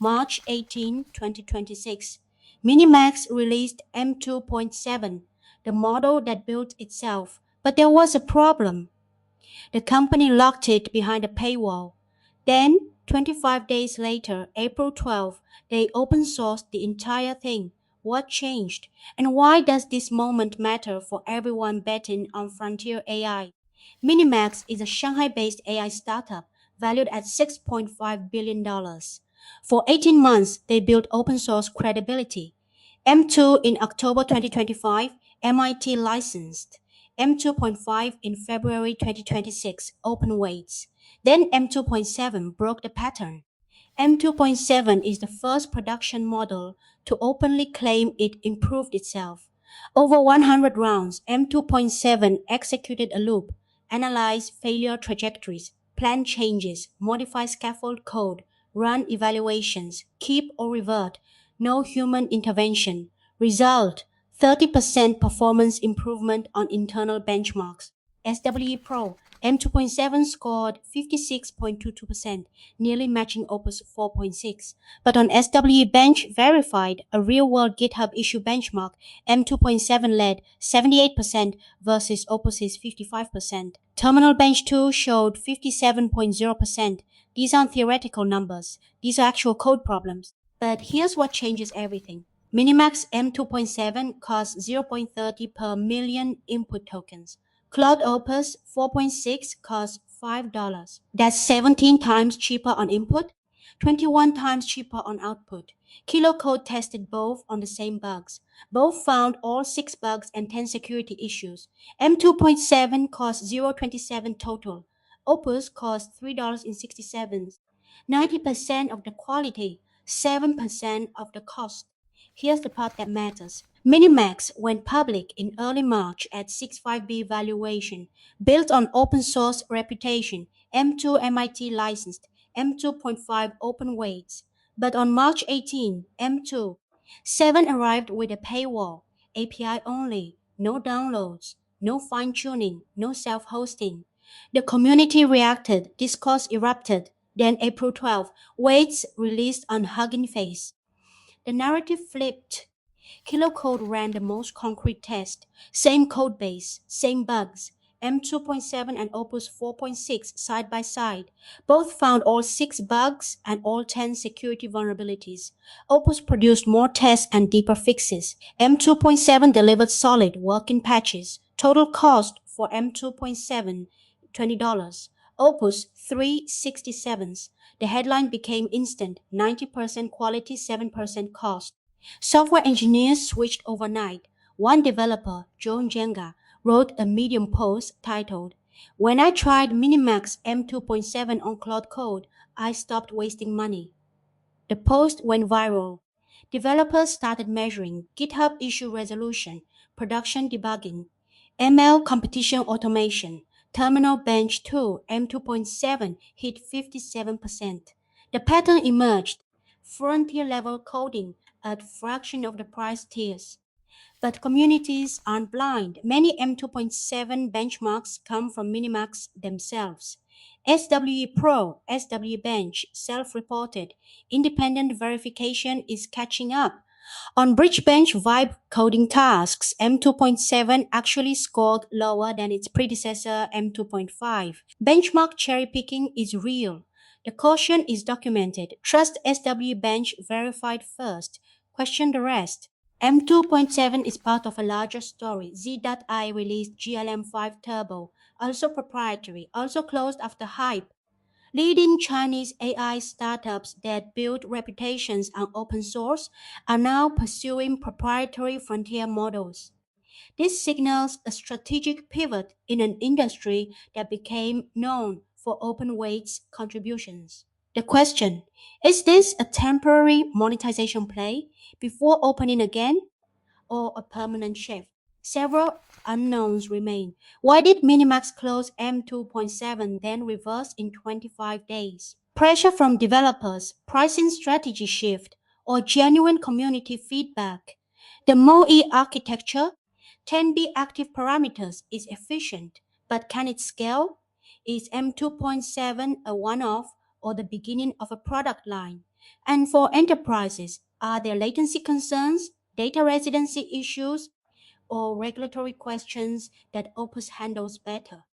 March 18, 2026, MiniMax released M2.7, the model that built itself. But there was a problem. The company locked it behind a paywall. Then, 25 days later, April 12, they open sourced the entire thing. What changed? And why does this moment matter for everyone betting on frontier AI? MiniMax is a Shanghai-based AI startup valued at $6.5 billion. For 18 months, they built open source credibility. M2 in October 2025, MIT licensed. M2.5 in February 2026, open weights. Then M2.7 broke the pattern. M2.7 is the first production model to openly claim it improved itself. Over 100 rounds, M2.7 executed a loop, analyzed failure trajectories, plan changes, modify scaffold code, run evaluations, keep or revert, no human intervention. Result: 30% performance improvement on internal benchmarks. SWE Pro M2.7 scored 56.22%, nearly matching Opus 4.6. But on SWE-Bench verified, a real-world GitHub issue benchmark, M2.7 led 78% versus Opus's 55%. Terminal Bench 2 showed 57.0%. These aren't theoretical numbers. These are actual code problems. But here's what changes everything. MiniMax M2.7 costs 0.30 per million input tokens. Claude Opus 4.6 costs $5. That's 17 times cheaper on input, 21 times cheaper on output. KiloCode tested both on the same bugs. Both found all 6 bugs and 10 security issues. M2.7 costs 0.27 total. Opus costs $3.67. 90% of the quality, 7% of the cost. Here's the part that matters. MiniMax went public in early March at 6.5B valuation, built on open source reputation, M2 MIT licensed, M2.5 open weights. But on March 18, M2 7 arrived with a paywall, API only, no downloads, no fine-tuning, no self-hosting. The community reacted, discourse erupted. Then April 12, weights released on Hugging Face. The narrative flipped. KiloCode ran the most concrete test. Same code base, same bugs. M2.7 and Opus 4.6 side by side. Both found all 6 bugs and all 10 security vulnerabilities. Opus produced more tests and deeper fixes. M2.7 delivered solid working patches. Total cost for M2.7, $20. Opus 367s. The headline became instant: 90% quality, 7% cost. Software engineers switched overnight. One developer, John Jenga, wrote a Medium post titled, "When I tried MiniMax M2.7 on Claude Code, I stopped wasting money." The post went viral. Developers started measuring GitHub issue resolution, production debugging, ML competition automation. Terminal Bench 2 M2.7 hit 57%. The pattern emerged: frontier-level coding at fraction of the price tiers. But communities aren't blind. Many M2.7 benchmarks come from MiniMax themselves. SWE Pro, SWE-Bench, self-reported. Independent verification is catching up. On Bridgebench Vibe coding tasks, M2.7 actually scored lower than its predecessor M2.5. Benchmark cherry-picking is real. The caution is documented. Trust SWE-Bench verified first. Question the rest. M2.7 is part of a larger story. Z.I released GLM5 Turbo, also proprietary, also closed after hype. Leading Chinese AI startups that build reputations on open source are now pursuing proprietary frontier models. This signals a strategic pivot in an industry that became known for open weights contributions. The question: is this a temporary monetization play before opening again, or a permanent shift? Several unknowns remain. Why did MiniMax close M2.7 then reverse in 25 days? Pressure from developers, pricing strategy shift, or genuine community feedback? The MoE architecture, 10B active parameters, is efficient, but can it scale? Is M2.7 a one-off or the beginning of a product line? And for enterprises, are there latency concerns, data residency issues, or regulatory questions that Opus handles better?